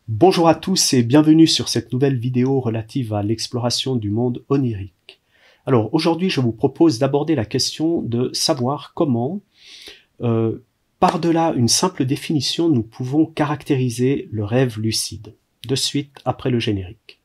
Bonjour à tous et bienvenue sur cette nouvelle vidéo relative à l'exploration du monde onirique. Alors aujourd'hui je vous propose d'aborder la question de savoir comment, par-delà une simple définition, nous pouvons caractériser le rêve lucide. De suite après le générique.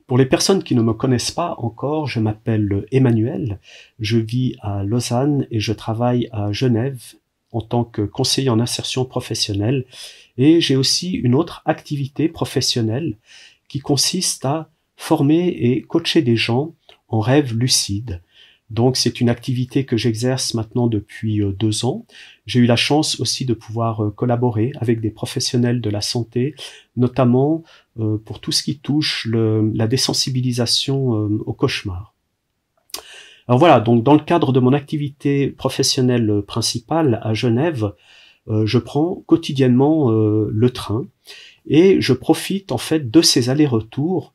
Pour les personnes qui ne me connaissent pas encore, je m'appelle Emmanuel, je vis à Lausanne et je travaille à Genève en tant que conseiller en insertion professionnelle, et j'ai aussi une autre activité professionnelle qui consiste à former et coacher des gens en rêve lucide. Donc c'est une activité que j'exerce maintenant depuis 2 ans. J'ai eu la chance aussi de pouvoir collaborer avec des professionnels de la santé, notamment pour tout ce qui touche la désensibilisation au cauchemar. Alors voilà, donc dans le cadre de mon activité professionnelle principale à Genève, je prends quotidiennement le train et je profite en fait de ces allers-retours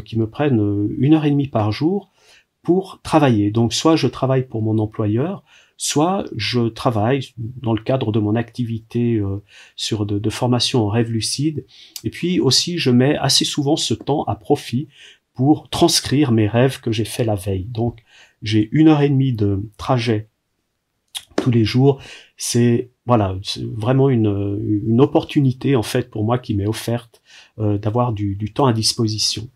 qui me prennent 1h30 par jour pour travailler. Donc soit je travaille pour mon employeur, soit je travaille dans le cadre de mon activité sur de formation en rêve lucide, et puis aussi je mets assez souvent ce temps à profit pour transcrire mes rêves que j'ai fait la veille. Donc j'ai 1h30 de trajet tous les jours. C'est voilà, c'est vraiment une opportunité en fait pour moi qui m'est offerte d'avoir du temps à disposition.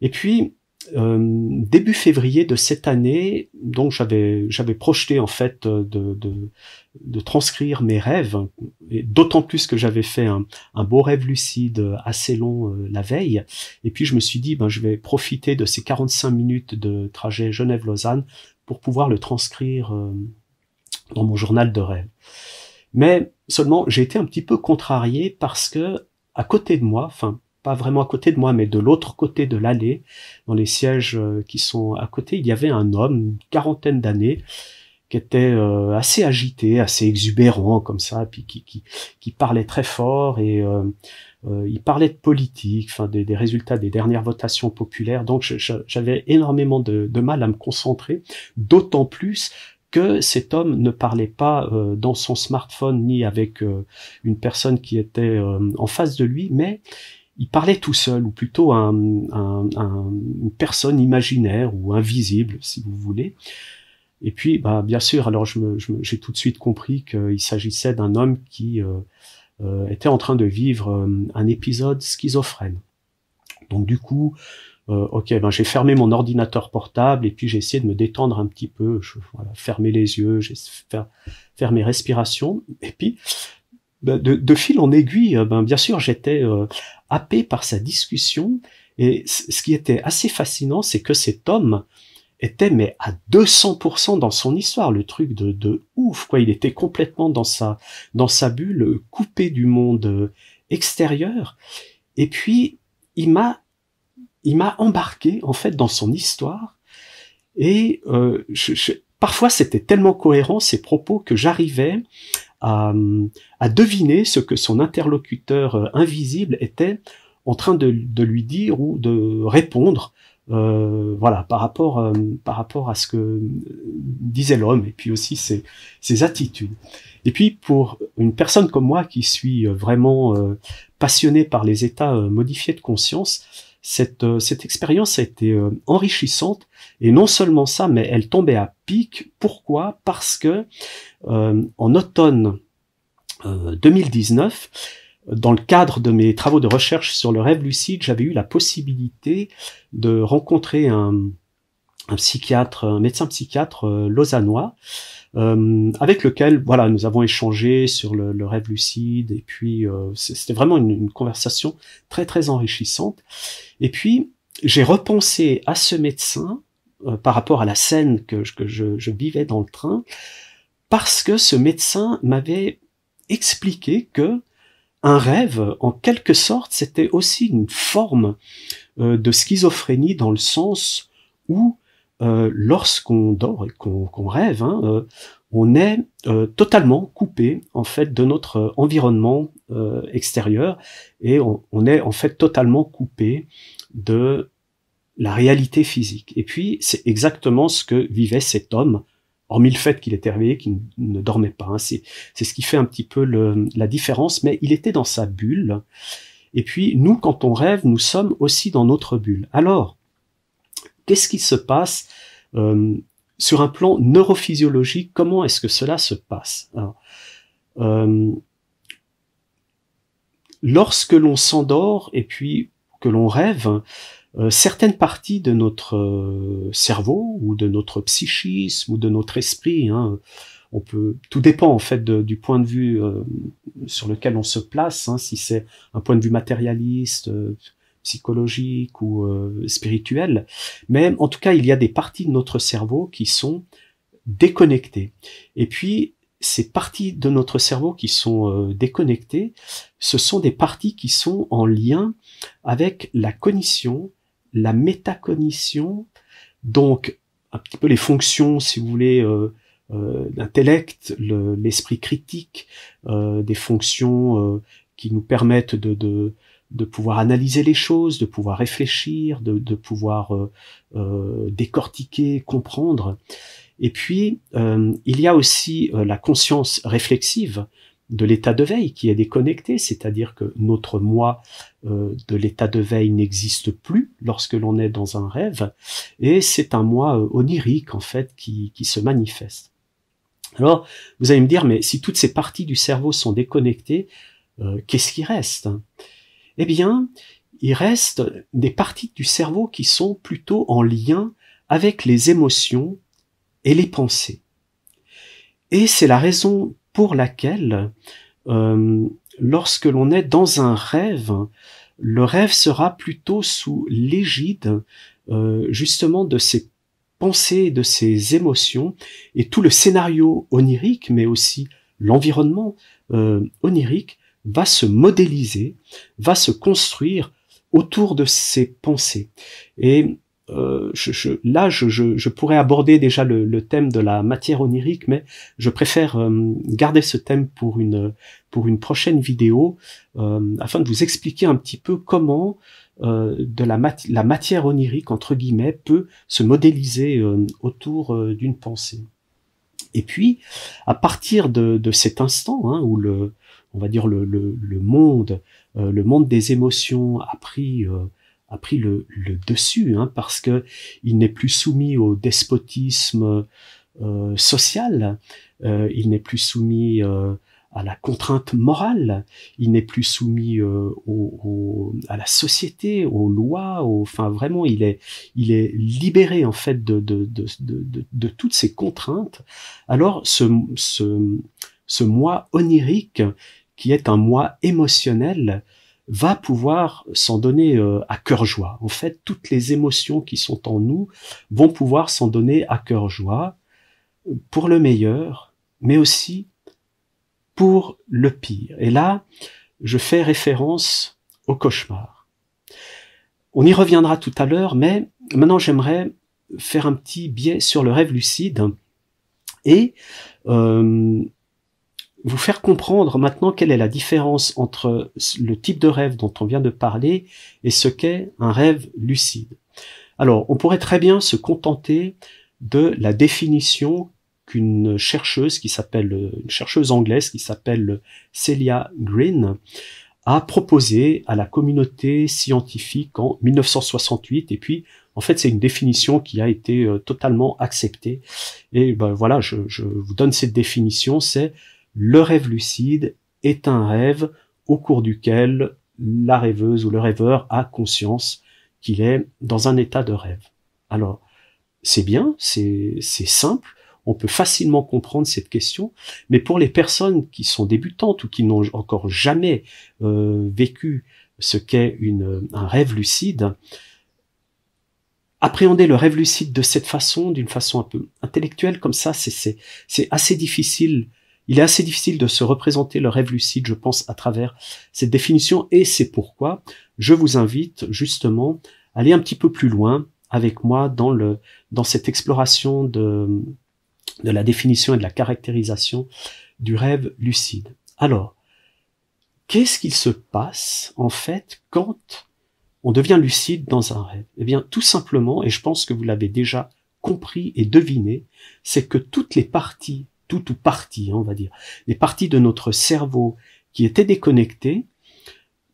Et puis début février de cette année, donc j'avais projeté en fait de transcrire mes rêves, et d'autant plus que j'avais fait un beau rêve lucide assez long la veille, et puis je me suis dit je vais profiter de ces 45 minutes de trajet Genève-Lausanne pour pouvoir le transcrire dans mon journal de rêve. Mais seulement j'ai été un petit peu contrarié parce que à côté de moi, enfin pas vraiment à côté de moi, mais de l'autre côté de l'allée, dans les sièges qui sont à côté, il y avait un homme, une quarantaine d'années, qui était assez agité, assez exubérant comme ça, puis qui parlait très fort, et il parlait de politique, enfin des résultats des dernières votations populaires. Donc j'avais énormément de mal à me concentrer, d'autant plus que cet homme ne parlait pas dans son smartphone ni avec une personne qui était en face de lui, mais il parlait tout seul, ou plutôt une personne imaginaire ou invisible, si vous voulez. Et puis, bien sûr, alors j'ai tout de suite compris qu'il s'agissait d'un homme qui était en train de vivre un épisode schizophrène. Donc du coup, ok, j'ai fermé mon ordinateur portable et puis j'ai essayé de me détendre un petit peu, voilà, fermer les yeux, j'ai faire mes respirations, et puis de fil en aiguille, bien sûr, j'étais happé par sa discussion, et ce qui était assez fascinant, c'est que cet homme était mais à 200% dans son histoire, le truc de ouf, quoi. Il était complètement dans sa bulle, coupé du monde extérieur, et puis il m'a embarqué en fait dans son histoire, et parfois c'était tellement cohérent ces propos que j'arrivais à deviner ce que son interlocuteur invisible était en train de lui dire ou de répondre, voilà, par rapport à ce que disait l'homme, et puis aussi ses attitudes. Et puis pour une personne comme moi qui suis vraiment passionnée par les états modifiés de conscience, cette expérience a été enrichissante, et non seulement ça, mais elle tombait à pic. Pourquoi? Parce que en automne 2019, dans le cadre de mes travaux de recherche sur le rêve lucide, j'avais eu la possibilité de rencontrer un médecin psychiatre lausannois, avec lequel voilà, nous avons échangé sur le rêve lucide, et puis c'était vraiment une conversation très très enrichissante. Et puis j'ai repensé à ce médecin par rapport à la scène que je vivais dans le train, parce que ce médecin m'avait expliqué que un rêve, en quelque sorte, c'était aussi une forme de schizophrénie, dans le sens où lorsqu'on dort et qu'on rêve, on est totalement coupé en fait de notre environnement extérieur, et on est en fait totalement coupé de la réalité physique. Et puis, c'est exactement ce que vivait cet homme, hormis le fait qu'il était réveillé, qu'il ne dormait pas. Hein. C'est ce qui fait un petit peu la différence, mais il était dans sa bulle. Et puis, nous, quand on rêve, nous sommes aussi dans notre bulle. Alors, qu'est-ce qui se passe sur un plan neurophysiologique? Comment est-ce que cela se passe? Alors, lorsque l'on s'endort et puis que l'on rêve, certaines parties de notre cerveau ou de notre psychisme ou de notre esprit, hein, tout dépend en fait du point de vue sur lequel on se place, hein, si c'est un point de vue matérialiste, psychologique ou spirituel, mais en tout cas il y a des parties de notre cerveau qui sont déconnectées. Et puis ces parties de notre cerveau qui sont déconnectées, ce sont des parties qui sont en lien avec la cognition, la métacognition, donc un petit peu les fonctions, si vous voulez, l'intellect, l'esprit critique, des fonctions qui nous permettent de pouvoir analyser les choses, de pouvoir réfléchir, de pouvoir décortiquer, comprendre. Et puis, il y a aussi la conscience réflexive de l'état de veille qui est déconnecté, c'est-à-dire que notre moi de l'état de veille n'existe plus lorsque l'on est dans un rêve, et c'est un moi onirique en fait qui se manifeste. Alors, vous allez me dire, mais si toutes ces parties du cerveau sont déconnectées, qu'est-ce qui reste? Eh bien, il reste des parties du cerveau qui sont plutôt en lien avec les émotions et les pensées. Et c'est la raison pour laquelle, lorsque l'on est dans un rêve, le rêve sera plutôt sous l'égide justement de ces pensées, de ces émotions, et tout le scénario onirique, mais aussi l'environnement onirique, va se modéliser, va se construire autour de ces pensées. Et là, je pourrais aborder déjà le thème de la matière onirique, mais je préfère garder ce thème pour une prochaine vidéo, afin de vous expliquer un petit peu comment la matière onirique, entre guillemets, peut se modéliser autour d'une pensée. Et puis, à partir de cet instant, hein, où on va dire le monde des émotions a pris le dessus, hein, parce que il n'est plus soumis au despotisme social, il n'est plus soumis à la contrainte morale, il n'est plus soumis à la société, aux lois, enfin vraiment il est libéré en fait de toutes ces contraintes. Alors ce moi onirique, qui est un moi émotionnel, va pouvoir s'en donner à cœur joie. En fait, toutes les émotions qui sont en nous vont pouvoir s'en donner à cœur joie, pour le meilleur, mais aussi pour le pire. Et là, je fais référence au cauchemar. On y reviendra tout à l'heure, mais maintenant j'aimerais faire un petit biais sur le rêve lucide et vous faire comprendre maintenant quelle est la différence entre le type de rêve dont on vient de parler et ce qu'est un rêve lucide. Alors, on pourrait très bien se contenter de la définition qu'une chercheuse une chercheuse anglaise qui s'appelle Celia Green a proposée à la communauté scientifique en 1968, et puis en fait c'est une définition qui a été totalement acceptée, et ben voilà, je vous donne cette définition, c'est: le rêve lucide est un rêve au cours duquel la rêveuse ou le rêveur a conscience qu'il est dans un état de rêve. Alors, c'est bien, c'est simple, on peut facilement comprendre cette question, mais pour les personnes qui sont débutantes ou qui n'ont encore jamais vécu ce qu'est un rêve lucide, appréhender le rêve lucide de cette façon, d'une façon un peu intellectuelle comme ça, c'est assez difficile. Il est assez difficile de se représenter le rêve lucide, je pense, à travers cette définition, et c'est pourquoi je vous invite justement à aller un petit peu plus loin avec moi dans cette exploration de la définition et de la caractérisation du rêve lucide. Alors, qu'est-ce qu'il se passe en fait quand on devient lucide dans un rêve? Eh bien, tout simplement, et je pense que vous l'avez déjà compris et deviné, c'est que toutes les parties, toutes ou parties, on va dire, les parties de notre cerveau qui étaient déconnectées,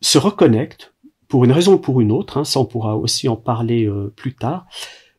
se reconnectent, pour une raison ou pour une autre, ça on pourra aussi en parler plus tard,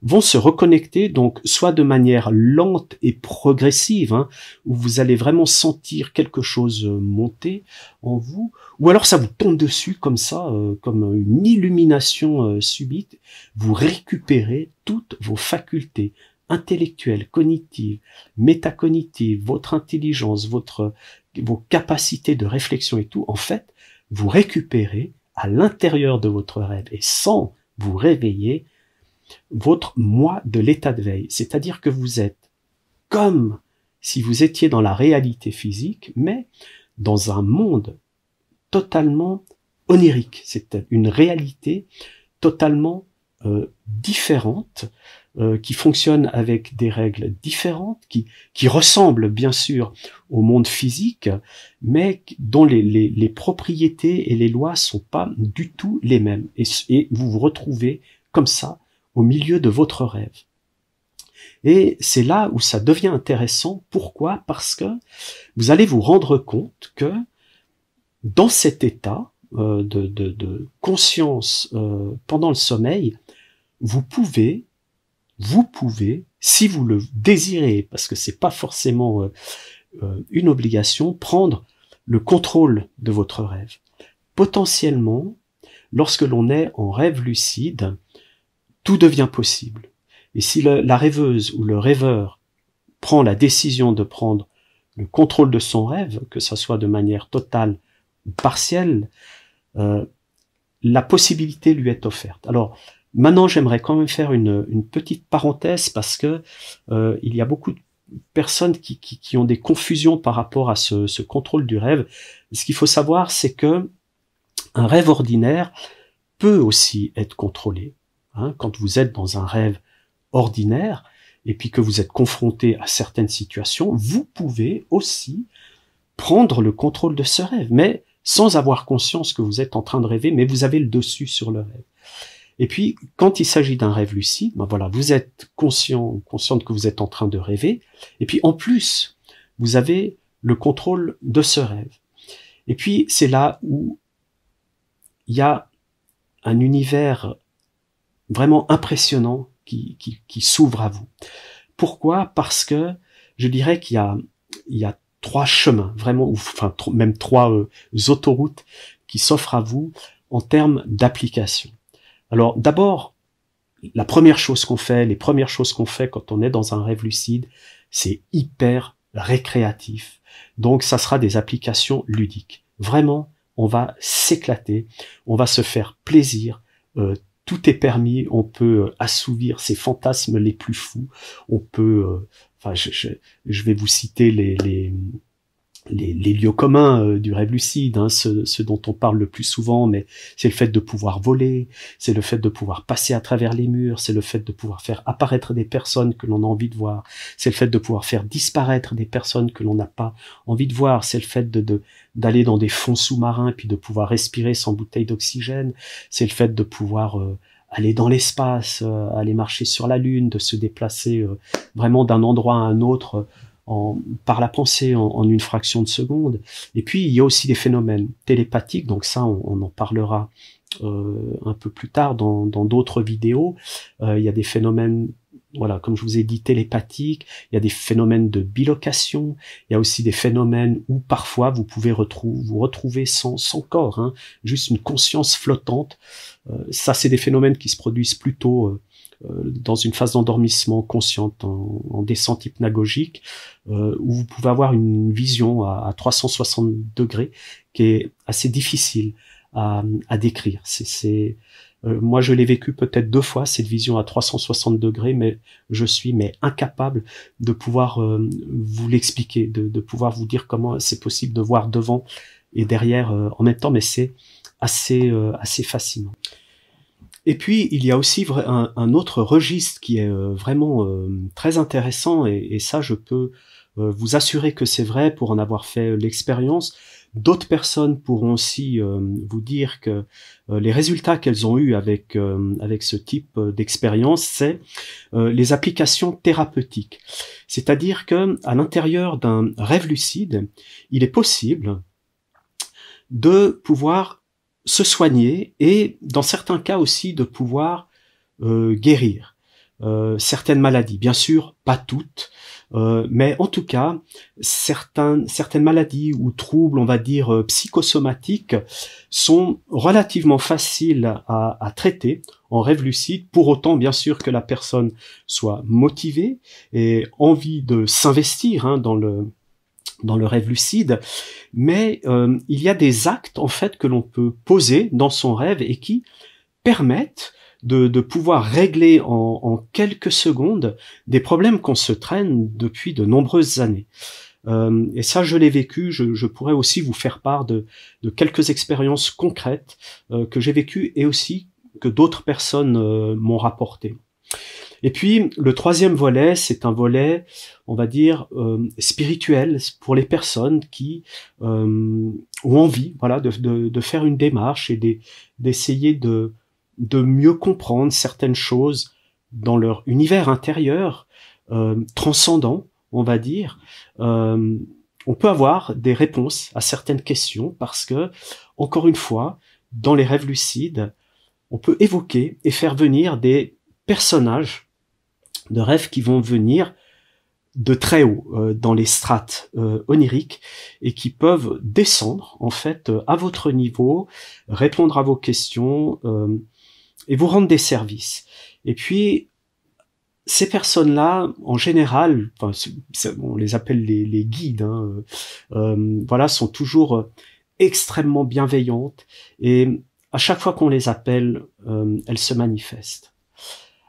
vont se reconnecter, donc soit de manière lente et progressive, où vous allez vraiment sentir quelque chose monter en vous, ou alors ça vous tombe dessus comme ça, comme une illumination subite, vous récupérez toutes vos facultés intellectuelles, cognitives, métacognitives, votre intelligence, vos capacités de réflexion et tout, en fait, vous récupérez à l'intérieur de votre rêve et sans vous réveiller votre moi de l'état de veille. C'est-à-dire que vous êtes comme si vous étiez dans la réalité physique, mais dans un monde totalement onirique. C'est une réalité totalement différente, qui fonctionne avec des règles différentes, qui ressemblent bien sûr au monde physique, mais dont les propriétés et les lois sont pas du tout les mêmes. Et vous vous retrouvez comme ça au milieu de votre rêve. Et c'est là où ça devient intéressant. Pourquoi? Parce que vous allez vous rendre compte que dans cet état de conscience pendant le sommeil, vous pouvez, si vous le désirez, parce que c'est pas forcément une obligation, prendre le contrôle de votre rêve. Potentiellement, lorsque l'on est en rêve lucide, tout devient possible. Et si la rêveuse ou le rêveur prend la décision de prendre le contrôle de son rêve, que ça soit de manière totale ou partielle, la possibilité lui est offerte. Alors, maintenant, j'aimerais quand même faire une petite parenthèse parce que il y a beaucoup de personnes qui ont des confusions par rapport à ce contrôle du rêve. Ce qu'il faut savoir, c'est que un rêve ordinaire peut aussi être contrôlé. Quand vous êtes dans un rêve ordinaire et puis que vous êtes confronté à certaines situations, vous pouvez aussi prendre le contrôle de ce rêve, mais sans avoir conscience que vous êtes en train de rêver, mais vous avez le dessus sur le rêve. Et puis, quand il s'agit d'un rêve lucide, voilà, vous êtes consciente que vous êtes en train de rêver, et puis en plus, vous avez le contrôle de ce rêve. Et puis, c'est là où il y a un univers vraiment impressionnant qui s'ouvre à vous. Pourquoi? Parce que je dirais qu'il y a trois chemins, vraiment, enfin même trois autoroutes qui s'offrent à vous en termes d'application. Alors d'abord, les premières choses qu'on fait quand on est dans un rêve lucide, c'est hyper récréatif. Donc ça sera des applications ludiques. Vraiment, on va s'éclater, on va se faire plaisir, tout est permis, on peut assouvir ses fantasmes les plus fous, on peut, je vais vous citer les lieux communs du rêve lucide, ce dont on parle le plus souvent, mais c'est le fait de pouvoir voler, c'est le fait de pouvoir passer à travers les murs, c'est le fait de pouvoir faire apparaître des personnes que l'on a envie de voir, c'est le fait de pouvoir faire disparaître des personnes que l'on n'a pas envie de voir, c'est le fait d'aller dans des fonds sous-marins puis de pouvoir respirer sans bouteille d'oxygène, c'est le fait de pouvoir aller dans l'espace, aller marcher sur la Lune, de se déplacer vraiment d'un endroit à un autre par la pensée en une fraction de seconde. Et puis il y a aussi des phénomènes télépathiques, donc ça on en parlera un peu plus tard dans d'autres vidéos. Il y a des phénomènes, voilà, comme je vous ai dit, télépathiques, il y a des phénomènes de bilocation, il y a aussi des phénomènes où parfois vous pouvez vous retrouver sans corps, juste une conscience flottante. Ça c'est des phénomènes qui se produisent plutôt dans une phase d'endormissement consciente, en descente hypnagogique, où vous pouvez avoir une vision à 360 degrés qui est assez difficile à décrire. Moi, je l'ai vécu peut-être 2 fois, cette vision à 360 degrés, mais je suis incapable de pouvoir vous l'expliquer, de pouvoir vous dire comment c'est possible de voir devant et derrière en même temps, mais c'est assez fascinant. Et puis, il y a aussi un autre registre qui est vraiment très intéressant, et ça, je peux vous assurer que c'est vrai pour en avoir fait l'expérience. D'autres personnes pourront aussi vous dire que les résultats qu'elles ont eus avec ce type d'expérience, c'est les applications thérapeutiques. C'est-à-dire que à l'intérieur d'un rêve lucide, il est possible de pouvoir se soigner et, dans certains cas aussi, de pouvoir guérir certaines maladies. Bien sûr, pas toutes, mais en tout cas, certaines maladies ou troubles, on va dire, psychosomatiques, sont relativement faciles à traiter en rêve lucide, pour autant, bien sûr, que la personne soit motivée et envie de s'investir dans le rêve lucide, mais il y a des actes en fait que l'on peut poser dans son rêve et qui permettent de pouvoir régler en quelques secondes des problèmes qu'on se traîne depuis de nombreuses années. Et ça, je l'ai vécu. Je pourrais aussi vous faire part de quelques expériences concrètes que j'ai vécues et aussi que d'autres personnes m'ont rapporté. Et puis, le troisième volet, c'est un volet, on va dire, spirituel pour les personnes qui ont envie, voilà, de faire une démarche et d'essayer de mieux comprendre certaines choses dans leur univers intérieur, transcendant, on va dire. On peut avoir des réponses à certaines questions parce que, encore une fois, dans les rêves lucides, on peut évoquer et faire venir des personnages de rêves qui vont venir de très haut dans les strates oniriques et qui peuvent descendre en fait à votre niveau, répondre à vos questions et vous rendre des services. Et puis ces personnes-là, en général, enfin, on les appelle les guides, voilà, sont toujours extrêmement bienveillantes et à chaque fois qu'on les appelle, elles se manifestent.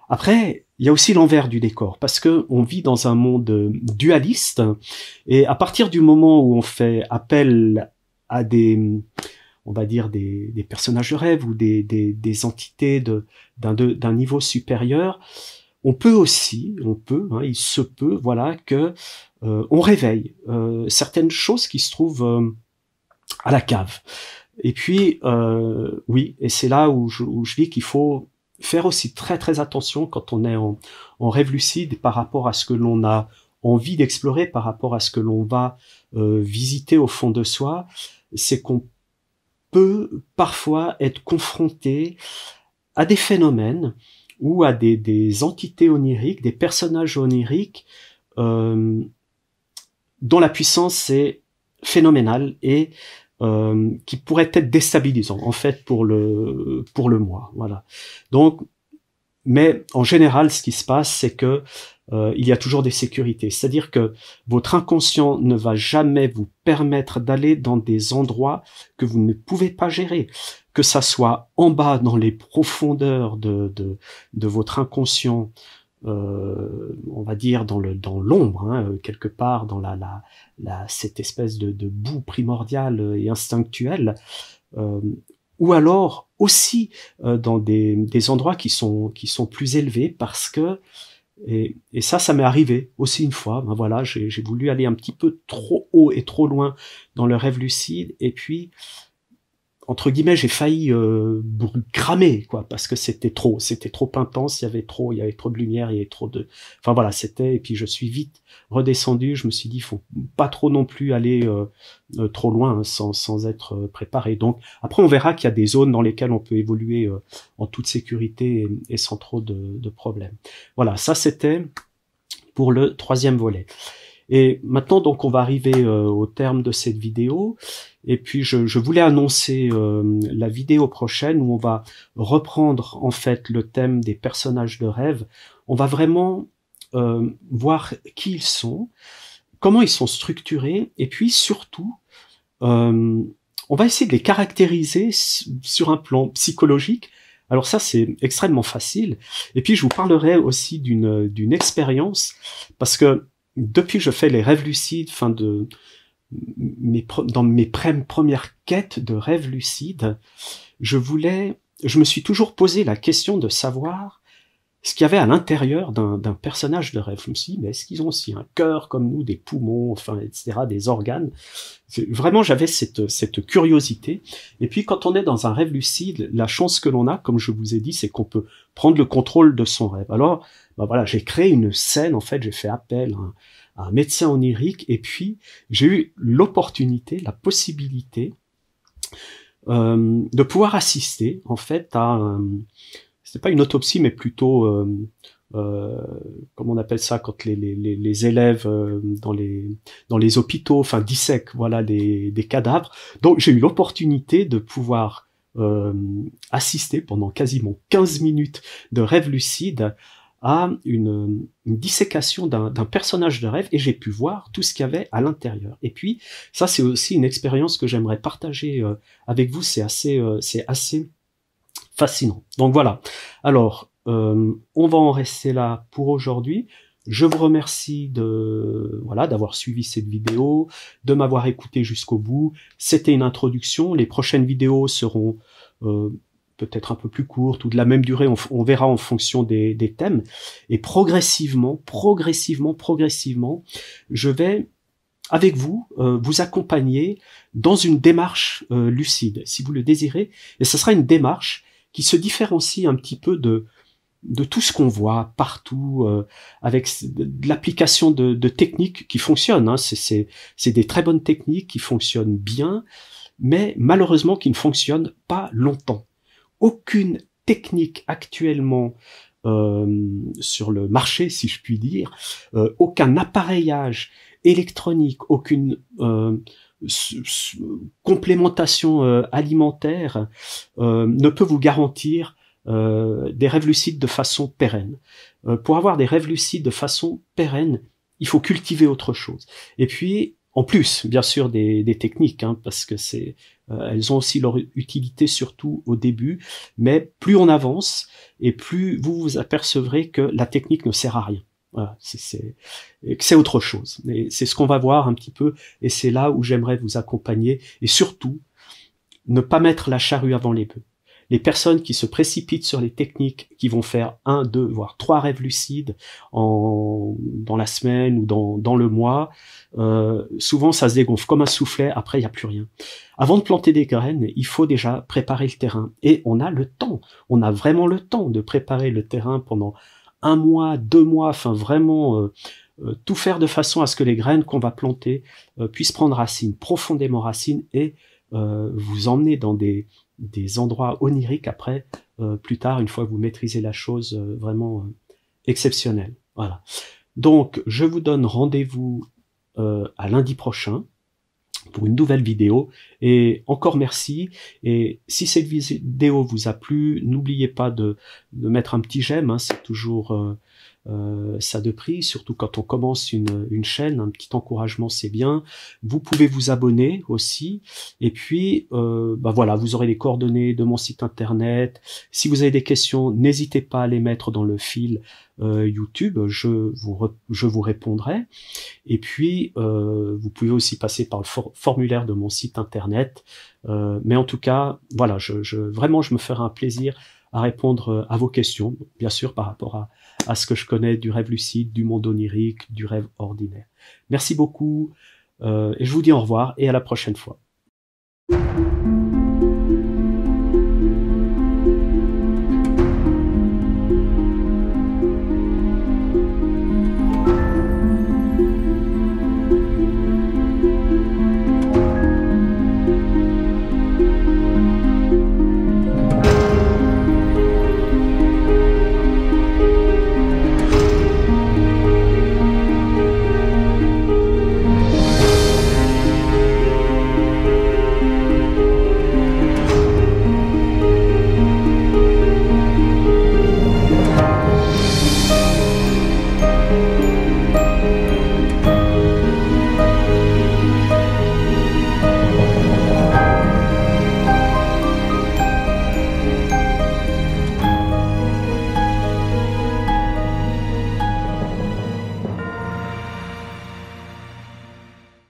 Après, il y a aussi l'envers du décor, parce que on vit dans un monde dualiste, et à partir du moment où on fait appel à on va dire des personnages de rêve ou des entités d'un niveau supérieur, il se peut, voilà, que on réveille certaines choses qui se trouvent à la cave. Et puis, oui, et c'est là où je dis qu'il faut faire aussi très très attention quand on est en rêve lucide par rapport à ce que l'on a envie d'explorer, par rapport à ce que l'on va visiter au fond de soi, c'est qu'on peut parfois être confronté à des phénomènes ou à des entités oniriques, des personnages oniriques dont la puissance est phénoménale et qui pourrait être déstabilisant en fait pour le moi, voilà. Donc, mais en général, ce qui se passe, c'est que il y a toujours des sécurités. C'est-à-dire que votre inconscient ne va jamais vous permettre d'aller dans des endroits que vous ne pouvez pas gérer, que ça soit en bas dans les profondeurs de votre inconscient. On va dire dans l'ombre, quelque part dans cette espèce de boue primordiale et instinctuelle, ou alors aussi dans des endroits qui sont plus élevés, parce que et ça m'est arrivé aussi une fois. Ben voilà, j'ai voulu aller un petit peu trop haut et trop loin dans le rêve lucide, et puis entre guillemets, j'ai failli cramer, quoi, parce que c'était trop intense, il y avait trop de lumière, il y avait trop de, enfin voilà, et puis je suis vite redescendu, je me suis dit, faut pas trop non plus aller trop loin, sans être préparé. Donc après, on verra qu'il y a des zones dans lesquelles on peut évoluer en toute sécurité et sans trop de problèmes. Voilà, ça c'était pour le troisième volet. Et maintenant, donc, on va arriver au terme de cette vidéo. Et puis, je voulais annoncer la vidéo prochaine où on va reprendre, en fait, le thème des personnages de rêve. On va vraiment voir qui ils sont, comment ils sont structurés, et puis, surtout, on va essayer de les caractériser sur un plan psychologique. Alors ça, c'est extrêmement facile. Et puis, je vous parlerai aussi d'une expérience, parce que depuis que je fais les rêves lucides, dans mes premières quêtes de rêves lucides, je me suis toujours posé la question de savoir ce qu'il y avait à l'intérieur d'un personnage de rêve. Je me suis dit, mais est-ce qu'ils ont aussi un cœur comme nous, des poumons, enfin, etc., des organes? Vraiment, j'avais cette curiosité. Et puis, quand on est dans un rêve lucide, la chance que l'on a, comme je vous ai dit, c'est qu'on peut prendre le contrôle de son rêve. Alors, ben voilà, j'ai créé une scène, en fait, j'ai fait appel à un médecin onirique, et puis j'ai eu l'opportunité, la possibilité de pouvoir assister, en fait, à c'était pas une autopsie, mais plutôt, comment on appelle ça, quand les élèves dans les hôpitaux, enfin dissèquent, voilà, des cadavres. Donc j'ai eu l'opportunité de pouvoir assister pendant quasiment 15 minutes de rêve lucide à une dissécation d'un personnage de rêve, et j'ai pu voir tout ce qu'il y avait à l'intérieur. Et puis ça, c'est aussi une expérience que j'aimerais partager avec vous. C'est assez fascinant. Donc voilà. Alors, on va en rester là pour aujourd'hui. Je vous remercie d'avoir suivi cette vidéo, de m'avoir écouté jusqu'au bout. C'était une introduction. Les prochaines vidéos seront peut-être un peu plus courtes ou de la même durée. On verra en fonction des thèmes. Et progressivement, je vais avec vous, vous accompagner dans une démarche lucide, si vous le désirez. Et ce sera une démarche qui se différencie un petit peu de tout ce qu'on voit partout, avec de l'application de techniques qui fonctionnent. Hein. C'est des très bonnes techniques qui fonctionnent bien, mais malheureusement qui ne fonctionnent pas longtemps. Aucune technique actuellement sur le marché, si je puis dire, aucun appareillage électronique, aucune complémentation alimentaire ne peut vous garantir des rêves lucides de façon pérenne. Pour avoir des rêves lucides de façon pérenne, il faut cultiver autre chose. Et puis, en plus, bien sûr, des techniques, hein, parce que elles ont aussi leur utilité, surtout au début, mais plus on avance, et plus vous vous apercevrez que la technique ne sert à rien. Voilà, c'est autre chose. Et c'est ce qu'on va voir un petit peu, et c'est là où j'aimerais vous accompagner, et surtout, ne pas mettre la charrue avant les bœufs. Les personnes qui se précipitent sur les techniques, qui vont faire 1, 2, voire 3 rêves lucides dans la semaine ou dans le mois, souvent ça se dégonfle comme un soufflet, après il n'y a plus rien. Avant de planter des graines, il faut déjà préparer le terrain. Et on a le temps, on a vraiment le temps de préparer le terrain pendant 1 mois, 2 mois, enfin vraiment tout faire de façon à ce que les graines qu'on va planter puissent prendre racine, profondément racine, et vous emmener dans des endroits oniriques après, plus tard, une fois que vous maîtrisez la chose vraiment exceptionnelle. Voilà. Donc, je vous donne rendez-vous à lundi prochain pour une nouvelle vidéo, et encore merci. Et si cette vidéo vous a plu, n'oubliez pas de mettre un petit j'aime, hein, c'est toujours ça de prix, surtout quand on commence une chaîne, un petit encouragement c'est bien. Vous pouvez vous abonner aussi, et puis voilà, vous aurez les coordonnées de mon site internet. Si vous avez des questions, n'hésitez pas à les mettre dans le fil YouTube, je vous répondrai. Et puis vous pouvez aussi passer par le formulaire de mon site internet, mais en tout cas voilà, vraiment je me ferai un plaisir à répondre à vos questions, bien sûr par rapport à ce que je connais du rêve lucide, du monde onirique, du rêve ordinaire. Merci beaucoup, et je vous dis au revoir et à la prochaine fois.